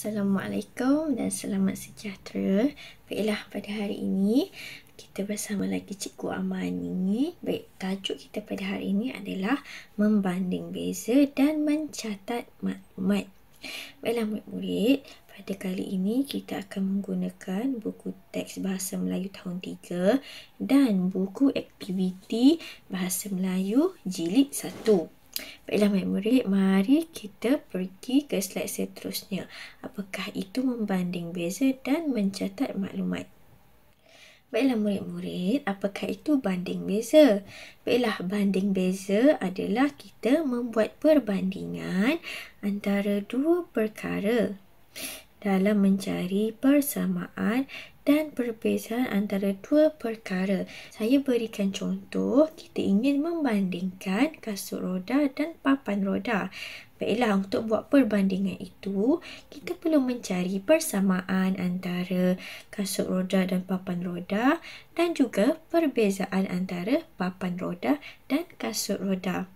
Assalamualaikum dan selamat sejahtera. Baiklah, pada hari ini kita bersama lagi Cikgu Amani. Baik, tajuk kita pada hari ini adalah membanding beza dan mencatat maklumat. Baiklah murid-murid, pada kali ini kita akan menggunakan buku teks Bahasa Melayu tahun 3 dan buku aktiviti Bahasa Melayu jilid 1. Baiklah murid-murid, mari kita pergi ke slide seterusnya. Apakah itu membanding beza dan mencatat maklumat? Baiklah murid-murid, apakah itu banding beza? Baiklah, banding beza adalah kita membuat perbandingan antara dua perkara dalam mencari persamaan dan perbezaan antara dua perkara. Saya berikan contoh, kita ingin membandingkan kasut roda dan papan roda. Baiklah, untuk buat perbandingan itu, kita perlu mencari persamaan antara kasut roda dan papan roda dan juga perbezaan antara papan roda dan kasut roda.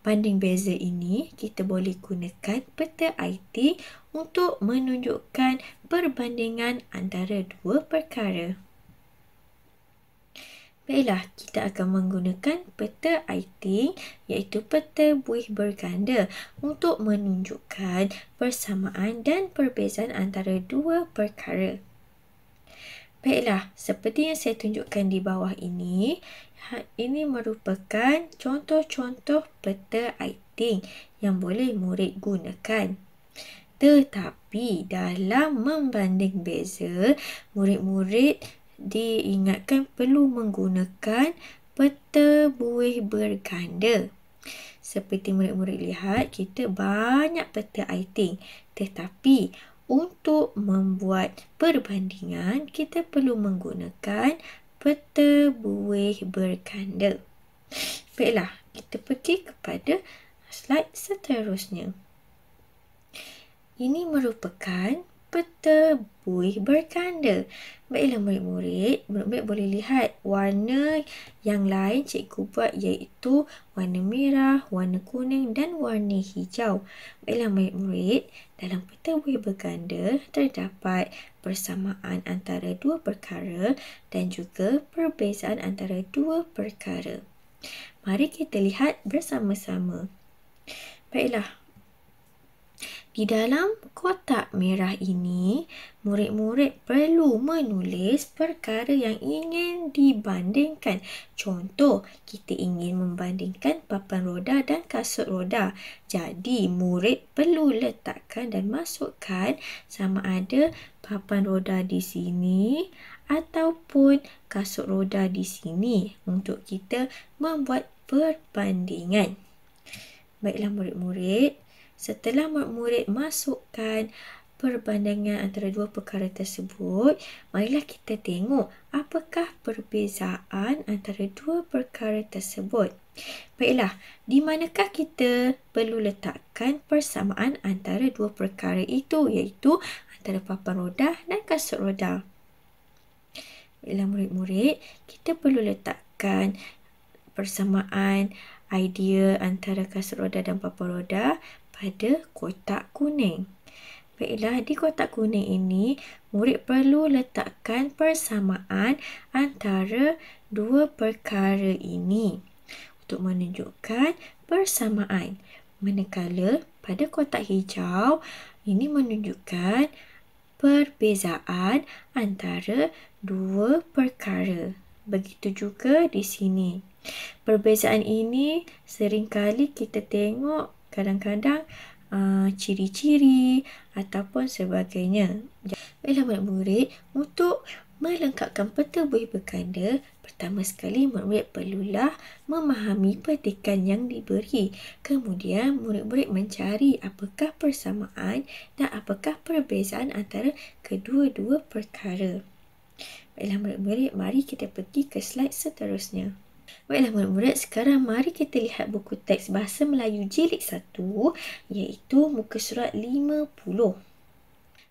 Banding beza ini kita boleh gunakan peta IT untuk menunjukkan perbandingan antara dua perkara. Baiklah, kita akan menggunakan peta IT iaitu peta buih berganda untuk menunjukkan persamaan dan perbezaan antara dua perkara. Baiklah, seperti yang saya tunjukkan di bawah ini merupakan contoh-contoh peta IT yang boleh murid gunakan. Tetapi dalam membanding beza, murid-murid diingatkan perlu menggunakan peta buih berganda. Seperti murid-murid lihat, kita banyak peta IT. Tetapi untuk membuat perbandingan, kita perlu menggunakan peta buih berganda. Baiklah, kita pergi kepada slide seterusnya. Ini merupakan peta buih berganda. Baiklah murid-murid boleh lihat warna yang lain cikgu buat iaitu warna merah, warna kuning dan warna hijau. Baiklah murid-murid, dalam peta buih berganda terdapat persamaan antara dua perkara dan juga perbezaan antara dua perkara. Mari kita lihat bersama-sama. Baiklah, di dalam kotak merah ini, murid-murid perlu menulis perkara yang ingin dibandingkan. Contoh, kita ingin membandingkan papan roda dan kasut roda. Jadi, murid perlu letakkan dan masukkan sama ada papan roda di sini ataupun kasut roda di sini untuk kita membuat perbandingan. Baiklah murid-murid, setelah murid-murid masukkan perbandingan antara dua perkara tersebut, marilah kita tengok apakah perbezaan antara dua perkara tersebut. Baiklah, di manakah kita perlu letakkan persamaan antara dua perkara itu, iaitu antara papan roda dan kasut roda. Baiklah murid-murid, kita perlu letakkan persamaan idea antara kasut roda dan papan roda pada kotak kuning. Baiklah, di kotak kuning ini, murid perlu letakkan persamaan antara dua perkara ini untuk menunjukkan persamaan. Manakala pada kotak hijau, ini menunjukkan perbezaan antara dua perkara. Begitu juga di sini. Perbezaan ini seringkali kita tengok kadang-kadang ciri-ciri ataupun sebagainya. Baiklah murid-murid, untuk melengkapkan peta buih berganda, pertama sekali murid-murid perlulah memahami petikan yang diberi. Kemudian murid-murid mencari apakah persamaan dan apakah perbezaan antara kedua-dua perkara. Baiklah murid-murid, mari kita pergi ke slide seterusnya. Baiklah murid-murid, sekarang mari kita lihat buku teks Bahasa Melayu jilid 1 iaitu muka surat 50.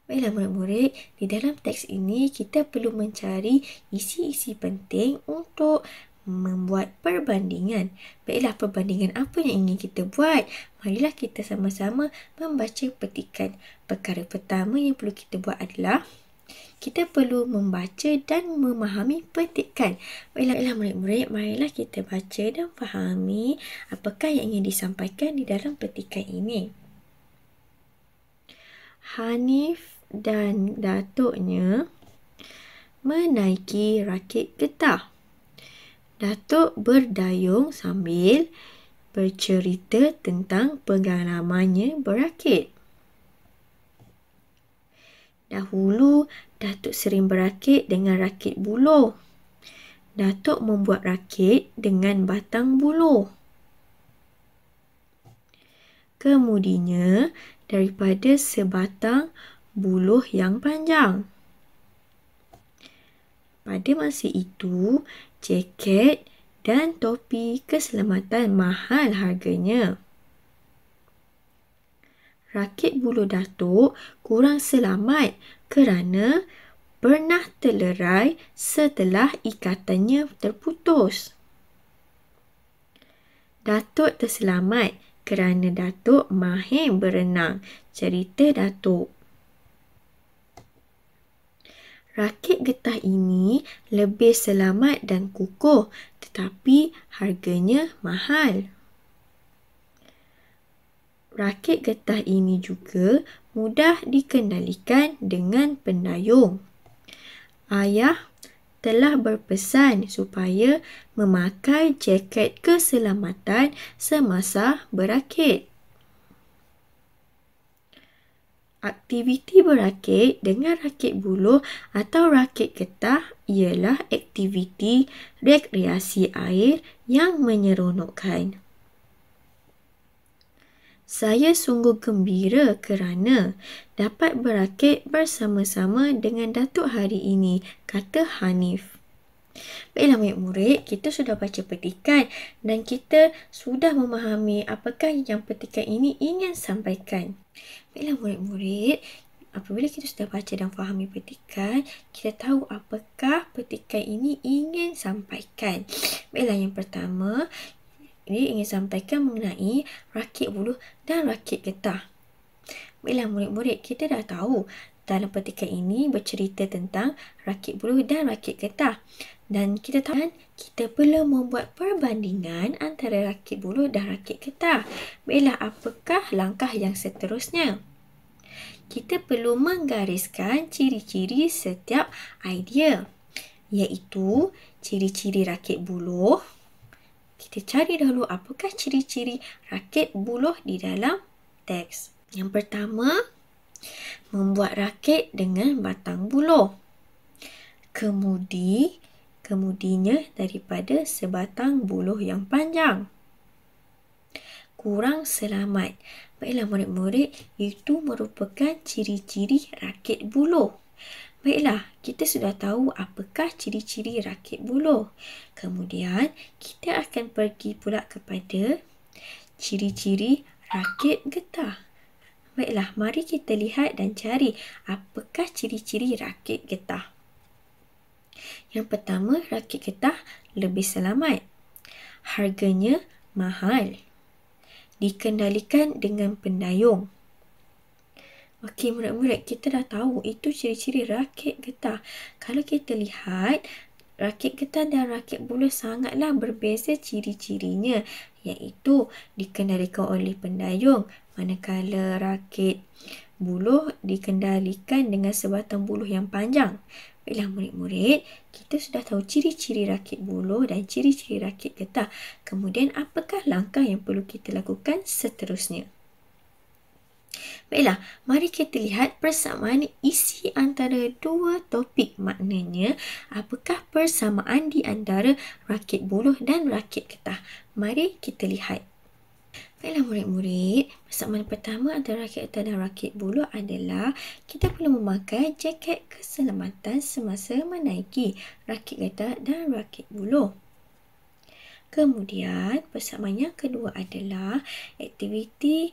Baiklah murid-murid, di dalam teks ini kita perlu mencari isi-isi penting untuk membuat perbandingan. Baiklah, perbandingan apa yang ingin kita buat? Marilah kita sama-sama membaca petikan. Perkara pertama yang perlu kita buat adalah kita perlu membaca dan memahami petikan. Baiklah murid-murid, marilah kita baca dan fahami apakah yang ingin disampaikan di dalam petikan ini. Hanif dan datuknya menaiki rakit getah. Datuk berdayung sambil bercerita tentang pengalamannya berakit. Dahulu, Datuk sering berakit dengan rakit buluh. Datuk membuat rakit dengan batang buluh. Kemudinya, daripada sebatang buluh yang panjang. Pada masa itu, jaket dan topi keselamatan mahal harganya. Rakit buluh Datuk kurang selamat kerana pernah terlerai setelah ikatannya terputus. Datuk terselamat kerana Datuk mahir berenang, cerita Datuk. Rakit getah ini lebih selamat dan kukuh, tetapi harganya mahal. Rakit getah ini juga mudah dikendalikan dengan pendayung. Ayah telah berpesan supaya memakai jaket keselamatan semasa berakit. Aktiviti berakit dengan rakit buluh atau rakit getah ialah aktiviti rekreasi air yang menyeronokkan. Saya sungguh gembira kerana dapat berakit bersama-sama dengan Datuk hari ini, kata Hanif. Baiklah murid-murid, kita sudah baca petikan dan kita sudah memahami apakah yang petikan ini ingin sampaikan. Baiklah murid-murid, apabila kita sudah baca dan fahami petikan, kita tahu apakah petikan ini ingin sampaikan. Baiklah, yang pertama, dia ingin sampaikan mengenai rakit buluh dan rakit getah. Baiklah murid-murid, kita dah tahu dalam petikan ini bercerita tentang rakit buluh dan rakit getah. Dan kita tahu kita perlu membuat perbandingan antara rakit buluh dan rakit getah. Baiklah, apakah langkah yang seterusnya? Kita perlu menggariskan ciri-ciri setiap idea, iaitu ciri-ciri rakit buluh. Kita cari dahulu apakah ciri-ciri rakit buluh di dalam teks. Yang pertama, membuat rakit dengan batang buluh. Kemudinya daripada sebatang buluh yang panjang. Kurang selamat. Baiklah murid-murid, itu merupakan ciri-ciri rakit buluh. Baiklah, kita sudah tahu apakah ciri-ciri rakit buluh. Kemudian, kita akan pergi pula kepada ciri-ciri rakit getah. Baiklah, mari kita lihat dan cari apakah ciri-ciri rakit getah. Yang pertama, rakit getah lebih selamat. Harganya mahal. Dikendalikan dengan pendayung. Okey murid-murid, kita dah tahu itu ciri-ciri rakit getah. Kalau kita lihat, rakit getah dan rakit buluh sangatlah berbeza ciri-cirinya, iaitu dikendalikan oleh pendayung, manakala rakit buluh dikendalikan dengan sebatang buluh yang panjang. Baiklah murid-murid, kita sudah tahu ciri-ciri rakit buluh dan ciri-ciri rakit getah. Kemudian apakah langkah yang perlu kita lakukan seterusnya? Baiklah, mari kita lihat persamaan isi antara dua topik. Maknanya, apakah persamaan di antara rakit buluh dan rakit getah? Mari kita lihat. Baiklah murid-murid, persamaan pertama antara rakit getah dan rakit buluh adalah kita perlu memakai jaket keselamatan semasa menaiki rakit getah dan rakit buluh. Kemudian, persamaan yang kedua adalah aktiviti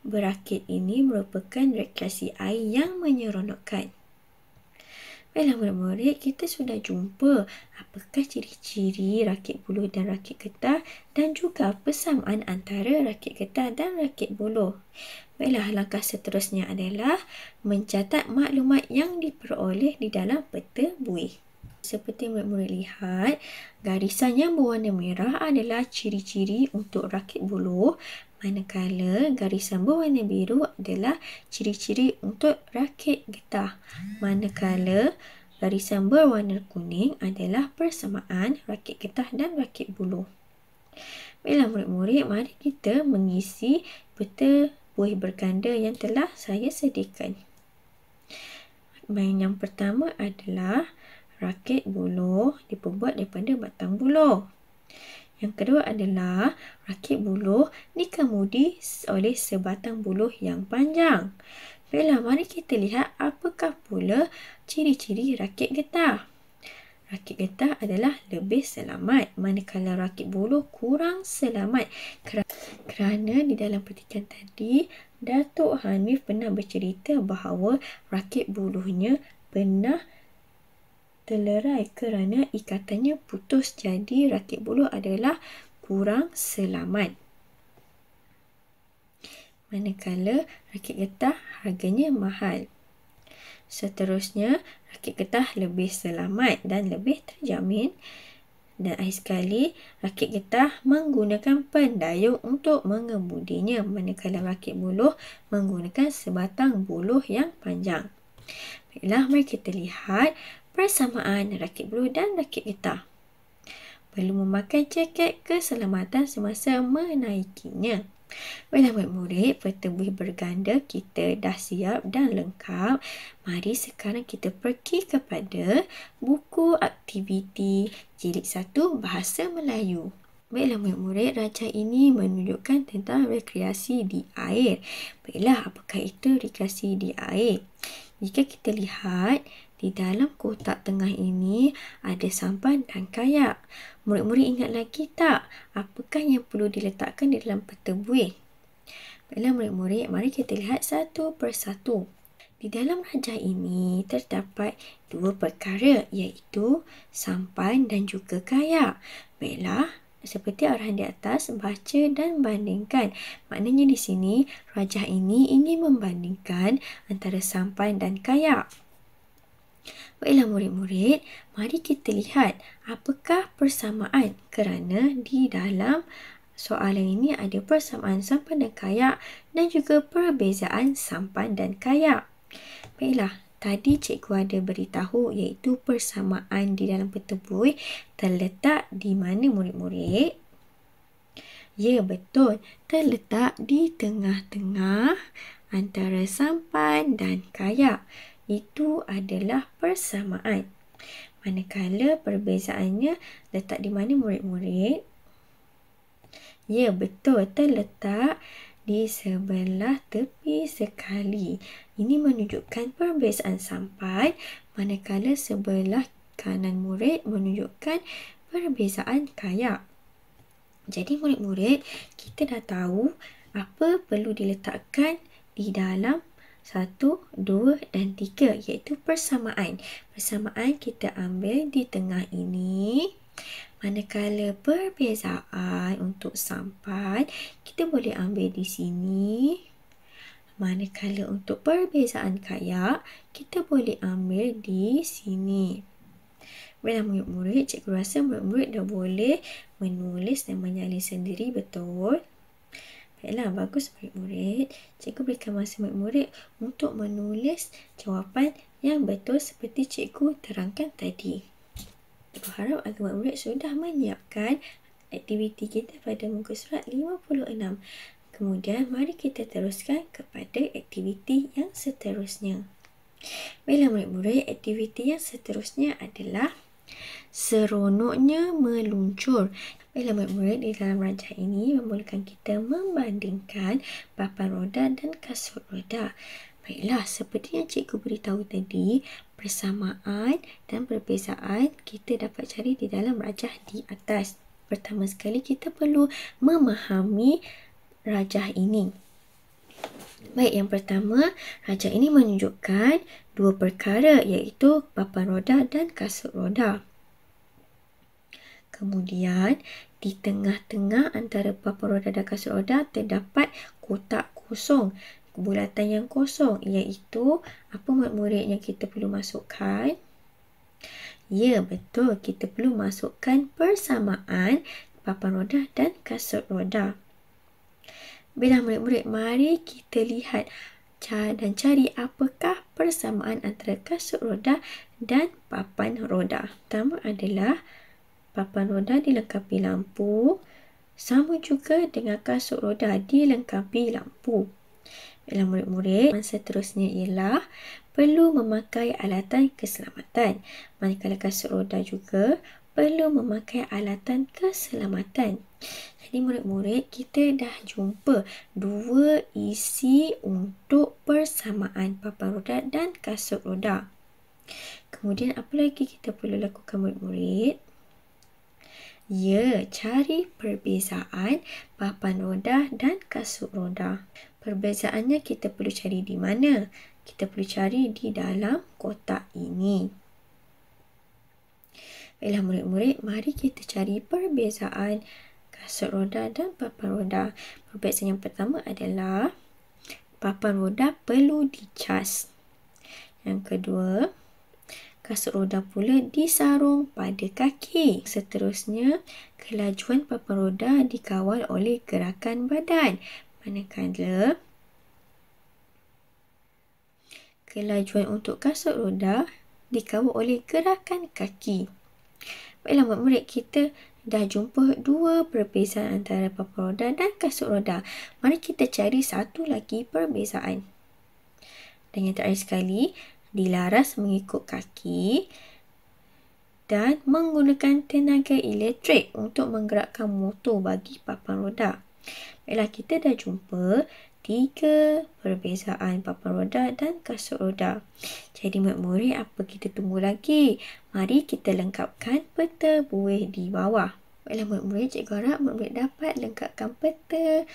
berakit ini merupakan rekreasi air yang menyeronokkan. Baiklah murid-murid, kita sudah jumpa apakah ciri-ciri rakit buluh dan rakit getah dan juga persamaan antara rakit getah dan rakit buluh. Baiklah, langkah seterusnya adalah mencatat maklumat yang diperoleh di dalam peta buih. Seperti murid-murid lihat, garisan yang berwarna merah adalah ciri-ciri untuk rakit buluh, manakala garisan berwarna biru adalah ciri-ciri untuk rakit getah. Manakala garisan berwarna kuning adalah persamaan rakit getah dan rakit buluh. Baiklah murid-murid, mari kita mengisi peta buih berganda yang telah saya sediakan. Yang pertama adalah rakit buluh diperbuat daripada batang buluh. Yang kedua adalah rakit buluh dikemudi oleh sebatang buluh yang panjang. Baiklah, mari kita lihat apakah pula ciri-ciri rakit getah. Rakit getah adalah lebih selamat, manakala rakit buluh kurang selamat. Kerana di dalam petikan tadi, Datuk Hanif pernah bercerita bahawa rakit buluhnya pernah terlerai kerana ikatannya putus, jadi rakit buluh adalah kurang selamat. Manakala rakit getah harganya mahal. Seterusnya, rakit getah lebih selamat dan lebih terjamin. Dan akhir sekali, rakit getah menggunakan pendayung untuk mengemudinya, manakala rakit buluh menggunakan sebatang buluh yang panjang. Baiklah, mari kita lihat persamaan rakit buluh dan rakit getah. Perlu memakai jaket keselamatan semasa menaikinya. Baiklah murid-murid, peta buih berganda kita dah siap dan lengkap. Mari sekarang kita pergi kepada buku aktiviti jilid 1 Bahasa Melayu. Baiklah murid-murid, rajah ini menunjukkan tentang rekreasi di air. Baiklah, apakah itu rekreasi di air? Jika kita lihat, di dalam kotak tengah ini ada sampan dan kayak. Murid-murid ingat lagi tak? Apakah yang perlu diletakkan di dalam peta buih? Baiklah murid-murid, mari kita lihat satu persatu. Di dalam rajah ini terdapat dua perkara, iaitu sampan dan juga kayak. Baiklah, seperti arahan di atas, baca dan bandingkan. Maknanya di sini, rajah ini ingin membandingkan antara sampan dan kayak. Baiklah murid-murid, mari kita lihat apakah persamaan, kerana di dalam soalan ini ada persamaan sampan dan kayak dan juga perbezaan sampan dan kayak. Baiklah, tadi cikgu ada beritahu iaitu persamaan di dalam peta buih terletak di mana murid-murid? Ya, betul. Terletak di tengah-tengah antara sampan dan kayak. Itu adalah persamaan. Manakala perbezaannya letak di mana murid-murid? Ya, betul. Terletak di sebelah tepi sekali. Ini menunjukkan perbezaan sampan, manakala sebelah kanan murid menunjukkan perbezaan kayak. Jadi murid-murid, kita dah tahu apa perlu diletakkan di dalam 1, 2 dan 3, iaitu persamaan. Persamaan kita ambil di tengah ini. Manakala perbezaan untuk sampan, kita boleh ambil di sini. Manakala untuk perbezaan kayak, kita boleh ambil di sini. Baiklah murid-murid, cikgu rasa murid-murid dah boleh menulis dan menyalin sendiri, betul? Baiklah, bagus murid-murid. Cikgu berikan masa murid-murid untuk menulis jawapan yang betul seperti cikgu terangkan tadi. Cikgu harap agar murid-murid sudah menyiapkan aktiviti kita pada muka surat 56. Kemudian, mari kita teruskan kepada aktiviti yang seterusnya. Baiklah murid-murid, aktiviti yang seterusnya adalah seronoknya meluncur. Baiklah murid-murid, di dalam rajah ini membolehkan kita membandingkan papan roda dan kasut roda. Baiklah, seperti yang cikgu beritahu tadi, persamaan dan perbezaan kita dapat cari di dalam rajah di atas. Pertama sekali kita perlu memahami rajah ini. Baik, yang pertama, rajak ini menunjukkan dua perkara iaitu papan roda dan kasut roda. Kemudian, di tengah-tengah antara papan roda dan kasut roda terdapat kotak kosong, bulatan yang kosong, iaitu apa murid-murid yang kita perlu masukkan? Ya, betul. Kita perlu masukkan persamaan papan roda dan kasut roda. Baiklah murid-murid, mari kita lihat dan cari apakah persamaan antara kasut roda dan papan roda. Pertama adalah papan roda dilengkapi lampu, sama juga dengan kasut roda dilengkapi lampu. Baiklah murid-murid, yang seterusnya ialah perlu memakai alatan keselamatan. Manakala kasut roda juga perlu memakai alatan keselamatan. Jadi murid-murid, kita dah jumpa dua isi untuk persamaan papan roda dan kasut roda. Kemudian apa lagi kita perlu lakukan murid-murid? Ya, cari perbezaan papan roda dan kasut roda. Perbezaannya kita perlu cari di mana? Kita perlu cari di dalam kotak ini. Baiklah murid-murid, mari kita cari perbezaan kasut roda dan papan roda. Perbezaan yang pertama adalah papan roda perlu dicas. Yang kedua, kasut roda pula disarung pada kaki. Seterusnya, kelajuan papan roda dikawal oleh gerakan badan. Manakala kelajuan untuk kasut roda dikawal oleh gerakan kaki. Baiklah murid-murid, kita dah jumpa dua perbezaan antara papan roda dan kasut roda. Mari kita cari satu lagi perbezaan. Dan yang terakhir sekali, dilaras mengikut kaki dan menggunakan tenaga elektrik untuk menggerakkan motor bagi papan roda. Baiklah, kita dah jumpa tiga perbezaan papan roda dan kasut roda. Jadi murid-murid, apa kita tunggu lagi? Mari kita lengkapkan peta buih di bawah. Baiklah murid-murid, cikgu harap murid-murid dapat lengkapkan peta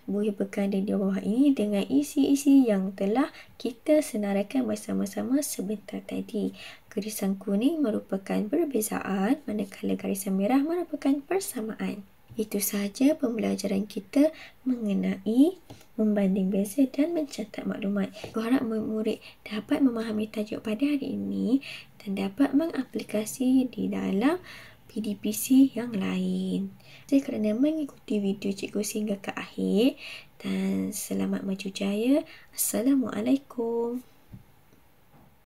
buih berkanda di bawah ini dengan isi-isi yang telah kita senaraikan bersama-sama sebentar tadi. Garisan kuning merupakan perbezaan, manakala garisan merah merupakan persamaan. Itu sahaja pembelajaran kita mengenai membanding beza dan mencatat maklumat. Saya harap murid-murid dapat memahami tajuk pada hari ini dan dapat mengaplikasi di dalam PDPC yang lain. Saya kerana mengikuti video cikgu sehingga ke akhir dan selamat maju jaya. Assalamualaikum.